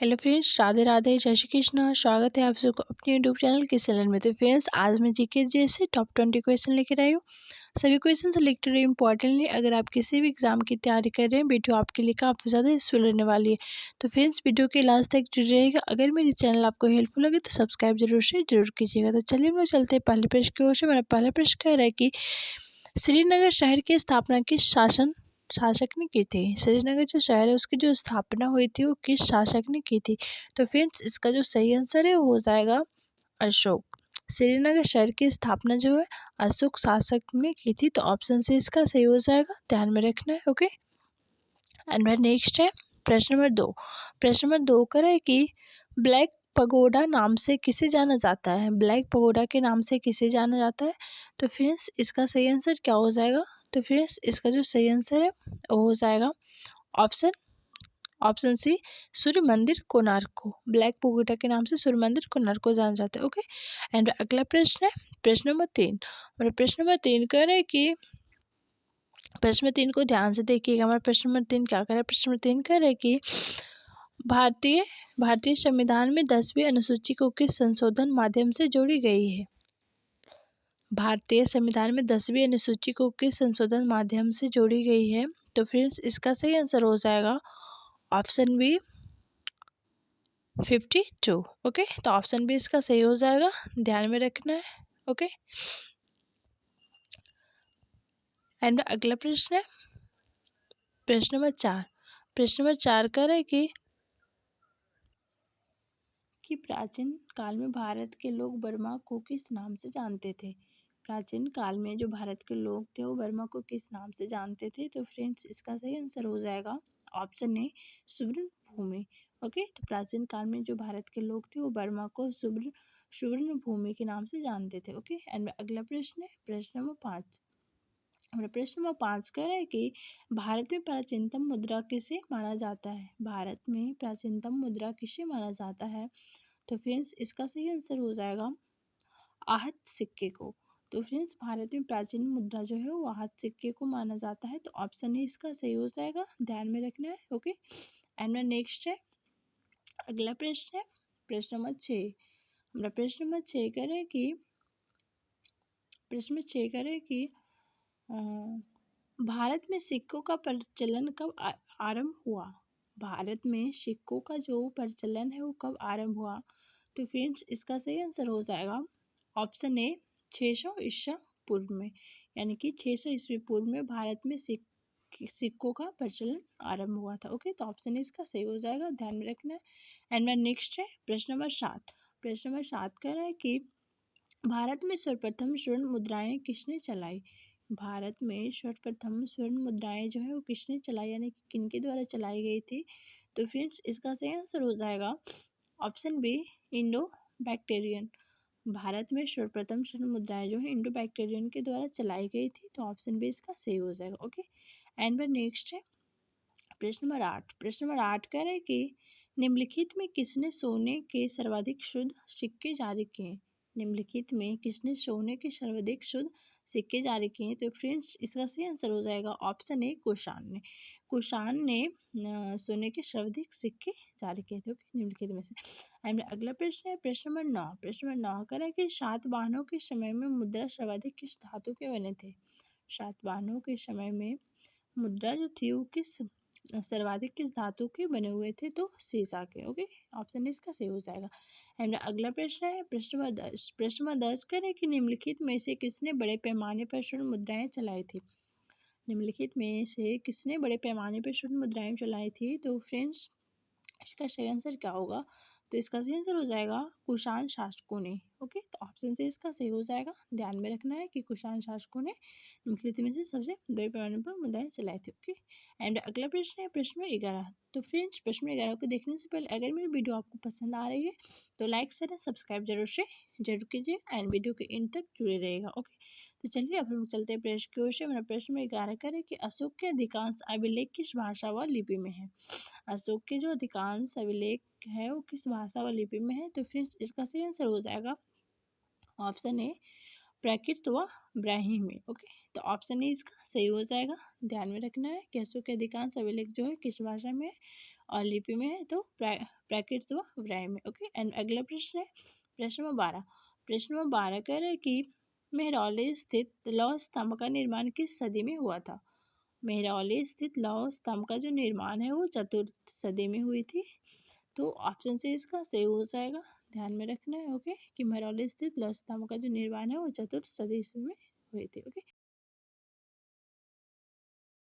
Hello friends, Radhe Radhe, जय श्री कृष्णा। स्वागत है आप सबको अपने यूट्यूब चैनल के चैनल में। तो फ्रेंड्स, आज मैं जीके जैसे टॉप 20 क्वेश्चन लेकर आई हूँ। सभी क्वेश्चन सेलेक्टेड है इंपॉर्टेंटली। अगर आप किसी भी एग्जाम की तैयारी कर रहे हैं, वीडियो आपके लिए काफ़ी ज़्यादा यूजफुल रहने वाली है। तो फ्रेंड्स, वीडियो के लास्ट तक जुड़े रहिएगा। अगर मेरी चैनल आपको हेल्पफुल लगे तो सब्सक्राइब जरूर कीजिएगा। तो चलिए हम लोग चलते हैं पहले प्रश्न की ओर से। मेरा पहला प्रश्न कह रहा है कि श्रीनगर शहर की स्थापना किस शासक ने की थी। श्रीनगर जो शहर है उसकी जो स्थापना हुई थी वो किस शासक ने की थी। तो फ्रेंड्स, इसका जो सही आंसर है वो हो जाएगा अशोक। श्रीनगर शहर की स्थापना जो है अशोक शासक ने की थी। तो ऑप्शन से इसका सही हो जाएगा, ध्यान में रखना है। ओके, एंड नेक्स्ट है प्रश्न नंबर 2। प्रश्न नंबर 2 कर है कि ब्लैक पगोडा नाम से किसे जाना जाता है। ब्लैक पगोडा के नाम से किसे जाना जाता है। तो फ्रेंड्स, इसका सही आंसर क्या हो जाएगा। तो फ्रेंड्स, इसका जो सही आंसर है वो हो जाएगा ऑप्शन सी, सूर्य मंदिर कोणार्क को। ब्लैक पगोडा के नाम से सूर्य मंदिर कोणार्क को जाना जाता है। ओके, एंड अगला प्रश्न है प्रश्न नंबर 3। और प्रश्न नंबर 3 कह रहे हैं कि प्रश्न नंबर 3 को ध्यान से देखिएगा। हमारा प्रश्न नंबर 3 क्या कर रहा है। प्रश्न नंबर 3 कह रहे हैं कि भारतीय भारतीय संविधान में 10वीं अनुसूची को किस संशोधन माध्यम से जोड़ी गई है। भारतीय संविधान में 10वीं अनुसूची को किस संशोधन माध्यम से जोड़ी गई है। तो फ्रेंड्स, इसका सही आंसर हो जाएगा ऑप्शन बी 52। ओके, तो ऑप्शन बी इसका सही हो जाएगा, ध्यान में रखना है। ओके, एंड अगला प्रश्न है प्रश्न नंबर 4। प्रश्न नंबर 4 कह रहा है कि प्राचीन काल में भारत के लोग बर्मा को किस नाम से जानते थे। प्राचीन काल में जो भारत के लोग थे वो बर्मा को किस नाम से जानते थे। तो फ्रेंड्स, इसका सही आंसर हो जाएगा ऑप्शन ए, सुवर्ण भूमि। ओके, तो प्राचीन काल में जो भारत के लोग थे वो बर्मा को सुवर्ण भूमि के नाम से जानते थे। ओके, एंड अगला प्रश्न है प्रश्न नंबर 5। हमारा प्रश्न नंबर 5 कह रहा है कि भारत में प्राचीनतम मुद्रा किसे माना जाता है। भारत में प्राचीनतम मुद्रा किसे माना जाता है। तो फ्रेंड्स, इसका सही आंसर हो जाएगा आहत सिक्के को। तो फ्रेंड्स, भारत में प्राचीन मुद्रा जो है वो आहत सिक्के को माना जाता है। तो ऑप्शन ए इसका सही हो जाएगा, ध्यान में रखना है। ओके, एंड नेक्स्ट है अगला प्रश्न है प्रश्न नंबर 6। हमारा प्रश्न नंबर 6 करें कि प्रश्न में 6 करें कि भारत में सिक्कों का प्रचलन कब आरंभ हुआ। भारत में सिक्कों का जो प्रचलन है वो कब आरंभ हुआ। तो फ्रेंड्स, इसका सही आंसर हो जाएगा ऑप्शन ए 600 ईसा पूर्व में, यानी कि 600 ईस्वी पूर्व में भारत में सिक्कों का प्रचलन आरंभ हुआ था। ओके, तो ऑप्शन ए इसका सही हो जाएगा, ध्यान में रखना है। एंड नेक्स्ट है प्रश्न नंबर 7। प्रश्न नंबर 7 कह रहा है कि भारत में सर्वप्रथम स्वर्ण मुद्राएं किसने चलाई। भारत में सर्वप्रथम स्वर्ण मुद्राएं जो है वो किसने चलाई, यानी कि किनके द्वारा चलाई गई थी। तो फ्रेंड्स, इसका सही आंसर हो जाएगा option B, Indo Bactrian. Bharat में सर्वप्रथम स्वर्ण मुद्राएं जो है इंडो बैक्टेरियन के द्वारा चलाई गई थी। तो ऑप्शन बी इसका सही हो जाएगा। ओके, एंड नेक्स्ट है प्रश्न नंबर 8। प्रश्न नंबर 8 कह रहे हैं कि निम्नलिखित में किसने सोने के सर्वाधिक शुद्ध सिक्के जारी किए। निम्नलिखित में किसने सोने के सर्वाधिक शुद्ध सिक्के जारी किए। तो फ्रेंड्स, इसका सही आंसर हो जाएगा ऑप्शन ए, कुषाण ने। कुषाण ने सोने के सर्वाधिक सिक्के जारी किए थे। निम्नलिखित में से। एंड अगला प्रश्न है प्रश्न नंबर 9। प्रश्न नंबर 9 कह रहा है कि सातवाहनों के समय में मुद्रा सर्वाधिक किस धातु के बने थे। सातवाहनों के समय में मुद्रा जो थी वो सर्वाधिक किस धातु के बने हुए थे। तो सीसा के। ओके, ऑप्शन इसका सही हो जाएगा। एंड अगला प्रश्न है प्रश्न नंबर 10। प्रश्न नंबर 10 करें कि निम्नलिखित में से किसने बड़े पैमाने पर स्वर्ण मुद्राएं चलाई थी। निम्नलिखित में से किसने बड़े पैमाने पर स्वर्ण मुद्राएं चलाई थी। तो फ्रेंड्स, इसका सही आंसर क्या होगा। तो इसका सही आंसर हो जाएगा कुषाण शासकों ने। ओके, तो ऑप्शन से इसका सही हो जाएगा, ध्यान में रखना है कि कुषाण शासकों ने निम्नलिखित में से सबसे बड़े पैमाने पर मुद्राएं चलाई थी। ओके, एंड अगला प्रश्न है प्रश्न 11। तो फ्रेंड्स, प्रश्न 11 को देखने से पहले अगर मेरी वीडियो आपको पसंद आ रही है तो लाइक शेयर सब्सक्राइब जरूर कीजिए एंड वीडियो के इन तक जुड़े रहेगा। ओके, तो चलिए अब हम चलते हैं प्रश्न की ओर से। मेरा प्रश्न में 11 करें कि अशोक के अधिकांश अभिलेख किस भाषा व लिपि में है। अशोक के जो अधिकांश अभिलेख है वो किस भाषा व लिपि में है। तो फिर इसका सही आंसर हो जाएगा ऑप्शन ए, प्राकृत व ब्राह्मी में। ओके, तो ऑप्शन ए इसका सही हो जाएगा, ध्यान में रखना है कि अशोक के अधिकांश अभिलेख जो है किस भाषा में है। और लिपि में है तो ब्रैकेट्स व व्राय में। ओके, एंड अगला प्रश्न है प्रश्न नंबर 12। प्रश्न नंबर 12 कह रहे हैं कि मेहरौली स्थित लौह स्तंभ का निर्माण किस सदी में हुआ था। मेहरौली स्थित लौह स्तंभ का जो निर्माण है वो चतुर्थ सदी में हुई थी। तो ऑप्शन से इसका सही हो जाएगा, ध्यान में रखना है। ओके, कि मेहरौली स्थित लौह स्तंभ का जो निर्माण है वो चतुर्थ सदी में हुई थी। ओके।